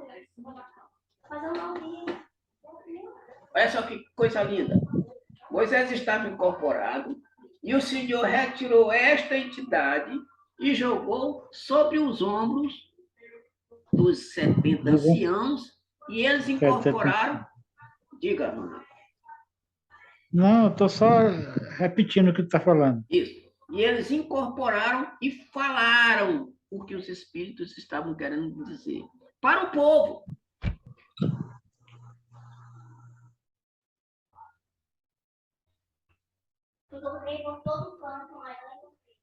Olha só que coisa linda. Moisés estava incorporado e o Senhor retirou esta entidade e jogou sobre os ombros dos 70 anciãos e eles incorporaram. Diga, Ronaldo. Não, eu estou só repetindo o que tu está falando. Isso. E eles incorporaram e falaram o que os espíritos estavam querendo dizer para o povo.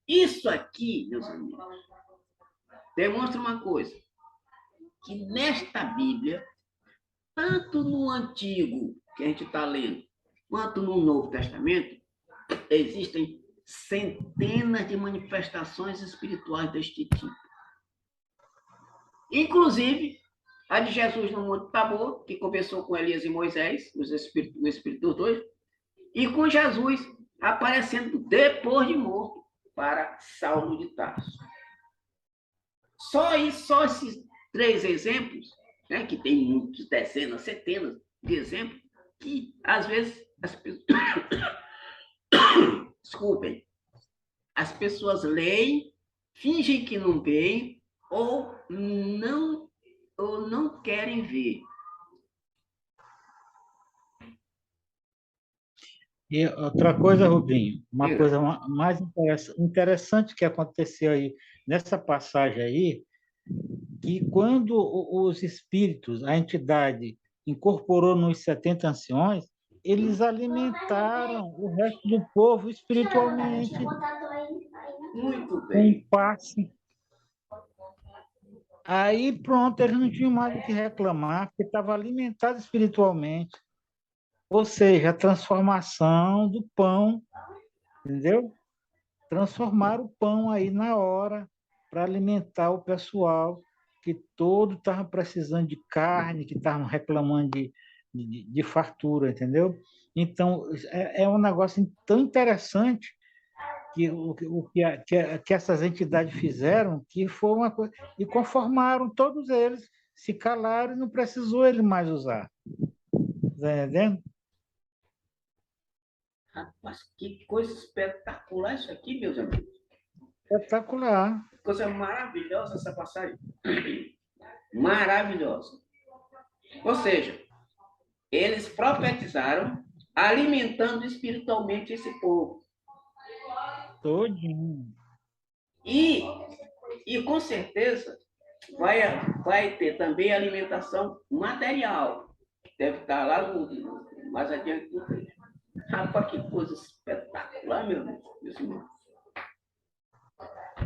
Isso aqui, meus amigos, demonstra uma coisa, que nesta Bíblia, tanto no Antigo, que a gente está lendo, quanto no Novo Testamento, existem centenas de manifestações espirituais deste tipo. Inclusive, a de Jesus no Monte Tabor, que começou com Elias e Moisés, o Espírito dos dois, e com Jesus aparecendo depois de morto para Saulo de Tarso. Só esses 3 exemplos, né, que tem muitos, dezenas, centenas de exemplos, que às vezes as pessoas... Desculpem. As pessoas leem, fingem que não veem ou não querem ver. E outra coisa, Rubinho, uma coisa mais interessante que aconteceu aí nessa passagem aí, que quando os espíritos, a entidade, incorporou nos 70 anciões, eles alimentaram o resto do povo espiritualmente. Muito bem. Com passe. Aí, pronto, eles não tinham mais o que reclamar, porque estava alimentado espiritualmente. Ou seja, a transformação do pão, entendeu? Transformar o pão aí na hora para alimentar o pessoal que todo estava precisando de carne, que estavam reclamando de fartura, entendeu? Então, é um negócio tão interessante que essas entidades fizeram, que foi uma coisa... E conformaram todos eles, se calaram e não precisou ele mais usar. Está entendendo? Rapaz, que coisa espetacular isso aqui, meus amigos. Espetacular. Coisa maravilhosa essa passagem. Maravilhosa. Ou seja, eles profetizaram alimentando espiritualmente esse povo. Todinho. E com certeza vai ter também alimentação material. Deve estar lá mais adiante do texto. Rapaz, que coisa espetacular, meus irmãos.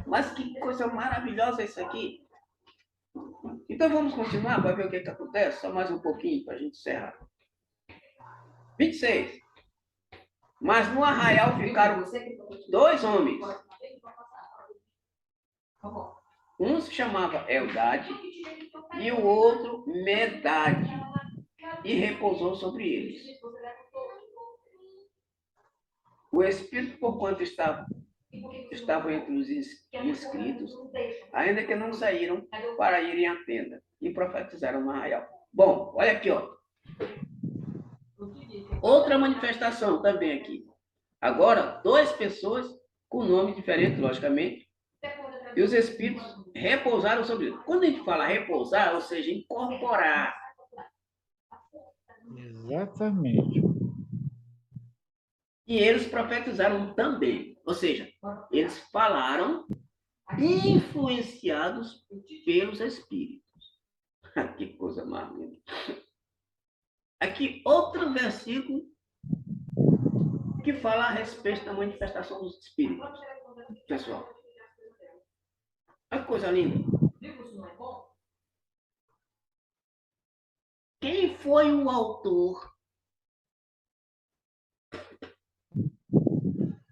Mas que coisa maravilhosa isso aqui. Então vamos continuar para ver o que acontece. Só mais um pouquinho para a gente encerrar. 26. Mas no arraial ficaram 2 homens. Um se chamava Eldade e o outro Medade, e repousou sobre eles. O Espírito, porquanto estava entre os inscritos, ainda que não saíram para irem à tenda, e profetizaram no arraial. Bom, olha aqui, ó. Outra manifestação também aqui. Agora, 2 pessoas com nome diferente, logicamente, e os espíritos repousaram sobre eles. Quando a gente fala repousar, ou seja, incorporar. Exatamente. E eles profetizaram também. Ou seja, eles falaram influenciados pelos espíritos. Que coisa mais linda. Aqui, outro versículo que fala a respeito da manifestação dos espíritos. Pessoal, olha que coisa linda. Quem foi o autor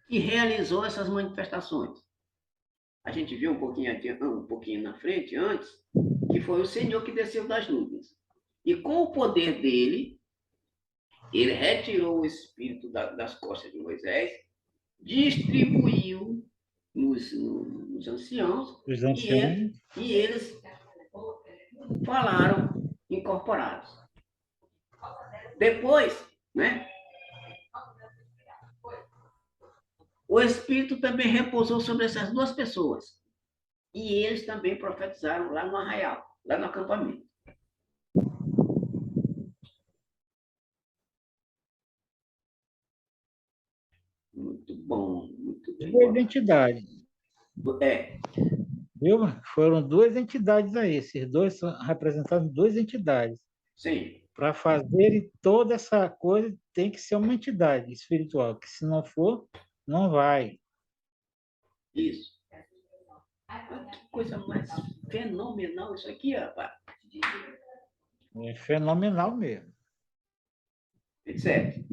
que realizou essas manifestações? A gente viu um pouquinho na frente, antes, que foi o Senhor que desceu das nuvens. E com o poder dele, ele retirou o espírito das costas de Moisés, distribuiu nos anciãos, Os anciãos. e eles falaram incorporados. Depois, né? O Espírito também repousou sobre essas 2 pessoas. E eles também profetizaram lá no arraial, lá no acampamento. Muito bom, muito bem. 2 entidades. É. Viu? Foram 2 entidades aí. Esses 2 são representando 2 entidades. Sim. Para fazerem toda essa coisa, tem que ser uma entidade espiritual, que se não for, não vai. Isso. Que coisa mais fenomenal isso aqui, rapaz. É fenomenal mesmo. 27.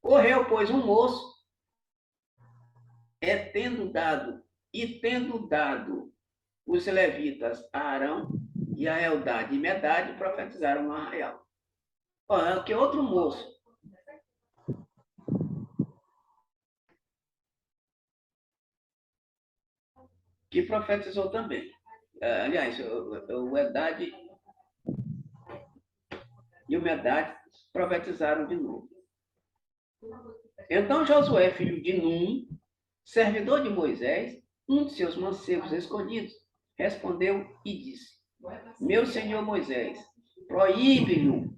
Correu, pois, um moço, tendo dado os levitas a Arão e a Eldade e Medade, profetizaram no arraial. Olha, que outro moço. Que profetizou também. Aliás, o Eldade e o Medade profetizaram de novo. Então Josué, filho de Num, servidor de Moisés, um de seus mancebos escolhidos, respondeu e disse: Meu senhor Moisés, proíbe-lhe.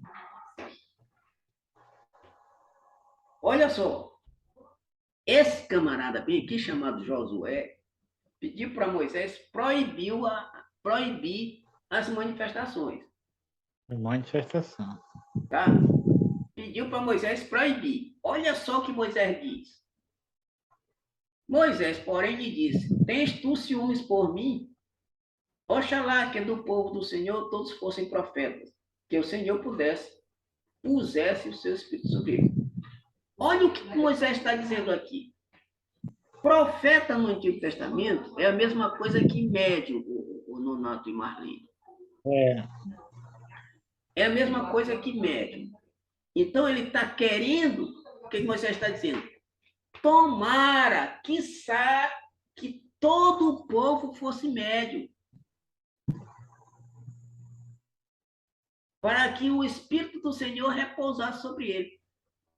Olha só, esse camarada bem aqui, chamado Josué, pediu para Moisés proibir as manifestações. Manifestação. Tá? Pediu para Moisés proibir. Olha só o que Moisés diz. Moisés, porém, lhe disse: Tens tu ciúmes por mim? Oxalá que do povo do Senhor todos fossem profetas, que o Senhor pusesse o seu espírito sobre ele. Olha o que Moisés está dizendo aqui. Profeta no Antigo Testamento é a mesma coisa que médium, o Nonato e Marlene. É a mesma coisa que médium. Então ele está querendo, o que Moisés está dizendo? Tomara, quiçá, que todo o povo fosse médium. Para que o Espírito do Senhor repousasse sobre ele.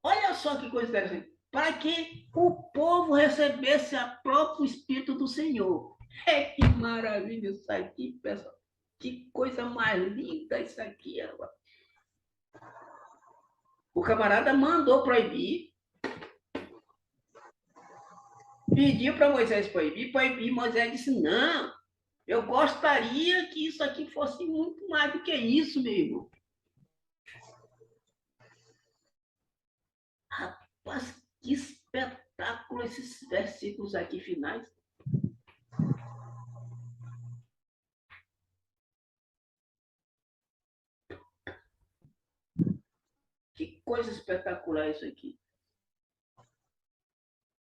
Olha só que coisa interessante. para que o povo recebesse o próprio Espírito do Senhor. Que maravilha isso aqui, pessoal. Que coisa mais linda isso aqui. O camarada mandou proibir, pediu para Moisés proibir, Moisés disse, não, eu gostaria que isso aqui fosse muito mais do que isso, meu irmão. Rapaz, que espetáculo esses versículos aqui finais. Que coisa espetacular isso aqui.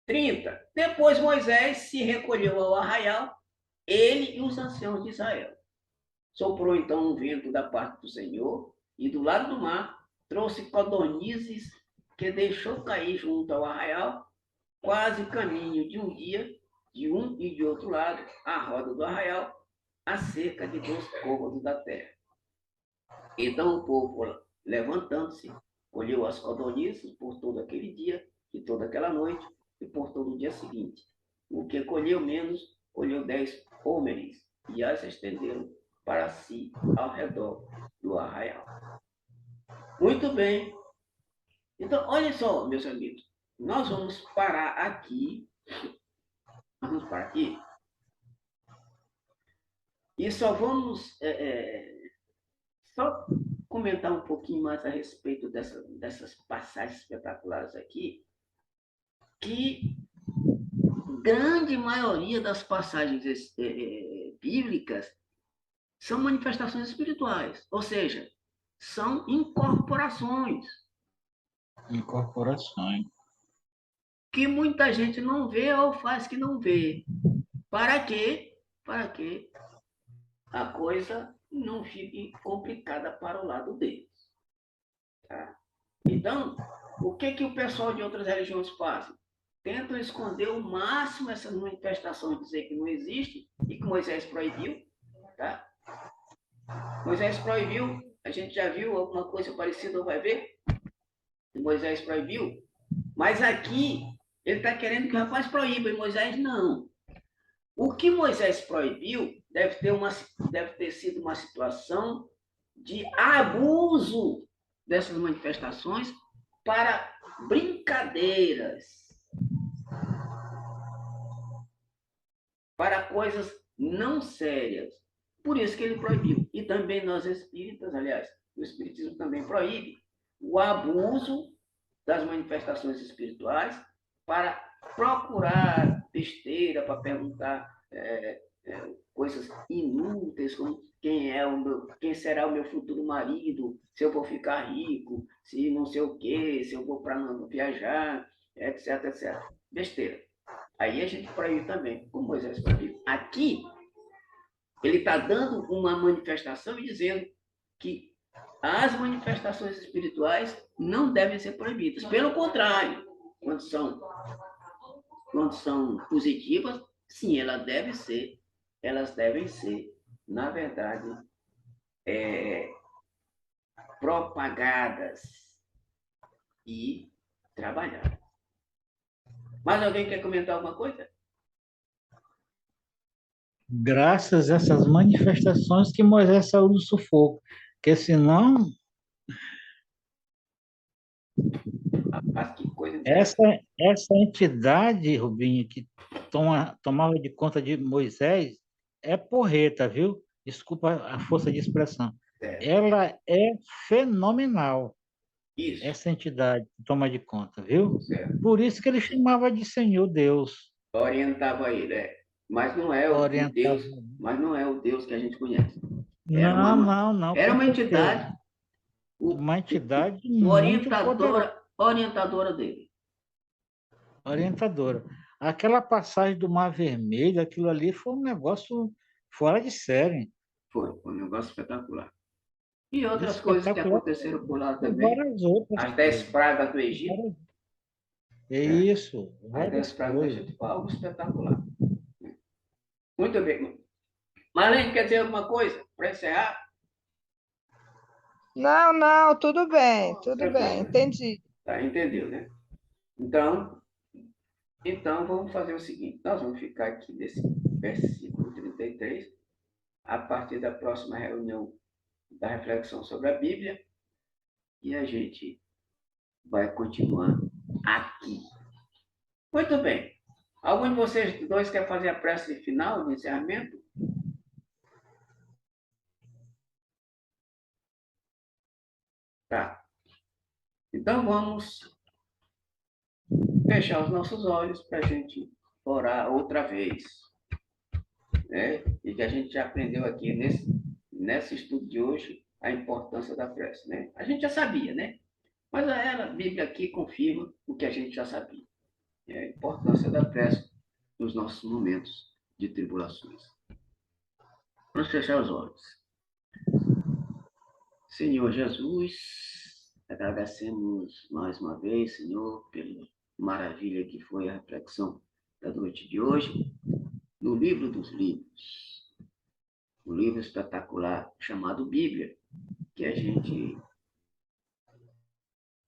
30. Depois Moisés se recolheu ao arraial, ele e os anciãos de Israel. Soprou então um vento da parte do Senhor, e do lado do mar trouxe codornizes que deixou cair junto ao arraial, quase caminho de um dia, de um e de outro lado, à roda do arraial, a cerca de 2 côvados da terra. Então o povo, levantando-se, colheu as codornizes por todo aquele dia e toda aquela noite, e por todo o dia seguinte. O que colheu menos, colheu 10 hómeres, e as estenderam para si ao redor do arraial. Muito bem. Então, olha só, meus amigos, nós vamos parar aqui. E só vamos só comentar um pouquinho mais a respeito dessas passagens espetaculares aqui, que grande maioria das passagens bíblicas são manifestações espirituais, ou seja, são incorporações. Incorporações. Que muita gente não vê ou faz que não vê. Para quê? Para que a coisa não fique complicada para o lado deles. Tá? Então, o que o pessoal de outras religiões fazem? Tentam esconder ao máximo essas manifestações, dizer que não existe e que Moisés proibiu. Tá? Moisés proibiu, a gente já viu alguma coisa parecida, ou vai ver? Que Moisés proibiu. Mas aqui, ele está querendo que o rapaz proíba, e Moisés não. O que Moisés proibiu deve ter sido uma situação de abuso dessas manifestações para brincadeiras, para coisas não sérias. Por isso que ele proibiu. E também nós espíritas, aliás, o espiritismo também proíbe o abuso das manifestações espirituais para procurar besteira, para perguntar coisas inúteis, como quem será o meu futuro marido, se eu vou ficar rico, se não sei o quê, se eu vou para viajar, etc, etc. Besteira. Aí a gente proíbe também, como Moisés proibiu. Aqui, ele está dando uma manifestação e dizendo que as manifestações espirituais não devem ser proibidas. Pelo contrário, quando são positivas, sim, elas devem ser, na verdade, propagadas e trabalhadas. Mais alguém quer comentar alguma coisa? Graças a essas manifestações que Moisés saiu do sufoco, porque senão Que coisa essa entidade, Rubinho, que tomava de conta de Moisés, é porreta, viu? Desculpa a força de expressão. Ela é fenomenal. Isso. Essa entidade que toma de conta, viu? Certo. Por isso que ele chamava de Senhor Deus. Orientava ele, mas não é o Deus, mas não é o Deus que a gente conhece. Não. Era uma entidade. Uma entidade orientadora dele. Orientadora. Aquela passagem do Mar Vermelho, aquilo ali foi um negócio fora de série. Foi um negócio espetacular. E outras coisas que aconteceram por lá também. As 10 pragas do Egito. É isso. As 10 pragas do Egito foi algo espetacular. Muito bem. Marlene, quer dizer alguma coisa para encerrar? Não, tudo bem, entendi. Tá, entendeu, né? Então, vamos fazer o seguinte, nós vamos ficar aqui nesse versículo 33, a partir da próxima reunião da reflexão sobre a Bíblia, e a gente vai continuar aqui. Muito bem. Algum de vocês dois quer fazer a prece final, de encerramento? Tá. Então, vamos fechar os nossos olhos para a gente orar outra vez. Né? E que a gente já aprendeu aqui nesse estudo de hoje a importância da prece. Né? A gente já sabia, né? Mas a Bíblia aqui confirma o que a gente já sabia. É a importância da prece nos nossos momentos de tribulações. Vamos fechar os olhos. Senhor Jesus, agradecemos mais uma vez, Senhor, pela maravilha que foi a reflexão da noite de hoje, no livro dos livros, um livro espetacular chamado Bíblia, que a gente,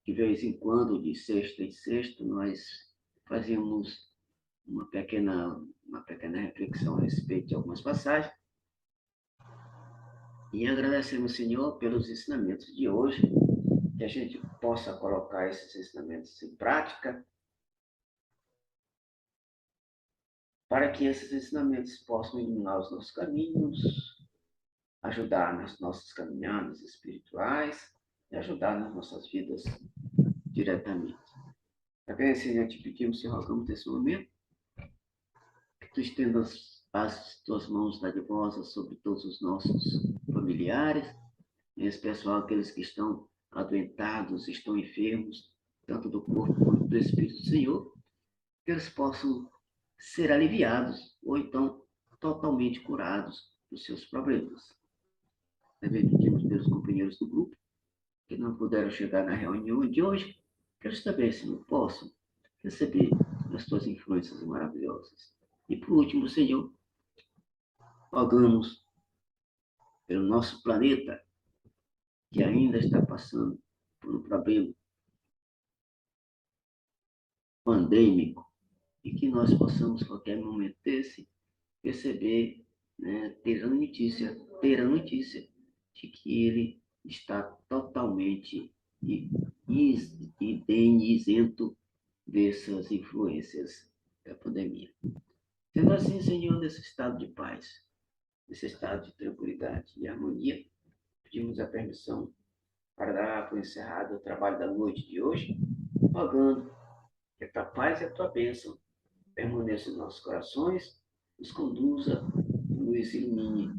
de vez em quando, de sexta em sexta, nós fazíamos uma pequena reflexão a respeito de algumas passagens. E agradecemos, Senhor, pelos ensinamentos de hoje, que a gente possa colocar esses ensinamentos em prática, para que esses ensinamentos possam iluminar os nossos caminhos, ajudar nas nossas caminhadas espirituais e ajudar nas nossas vidas diretamente. Também, Senhor, te pedimos e rogamos nesse momento que tu estendas as tuas mãos dadivosas sobre todos os nossos familiares, em especial aqueles que estão adoentados, estão enfermos, tanto do corpo quanto do espírito, Senhor, que eles possam ser aliviados ou então totalmente curados dos seus problemas. Também pedimos pelos companheiros do grupo que não puderam chegar na reunião de hoje, que eles também, Senhor, possam receber as tuas influências maravilhosas. E por último, Senhor, rogamos pelo nosso planeta, que ainda está passando por um problema pandêmico, e que nós possamos, qualquer momento desse, receber, né, ter a notícia de que ele está totalmente isento dessas influências da pandemia. Sendo assim, Senhor, nesse estado de paz, nesse estado de tranquilidade e harmonia, pedimos a permissão para dar por encerrado o trabalho da noite de hoje, rogando que a tua paz e a tua bênção permaneçam em nossos corações, nos conduza, nos ilumine,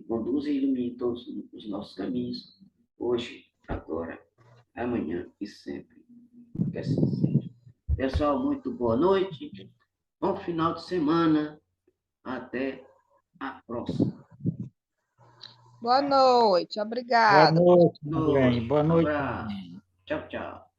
conduza e ilumine todos os nossos caminhos, hoje, agora, amanhã e sempre. Que assim seja. Pessoal, muito boa noite, bom final de semana, até a próxima. Boa noite, Boa obrigada. noite, Madeleine. Boa Um noite. abraço. Tchau, tchau.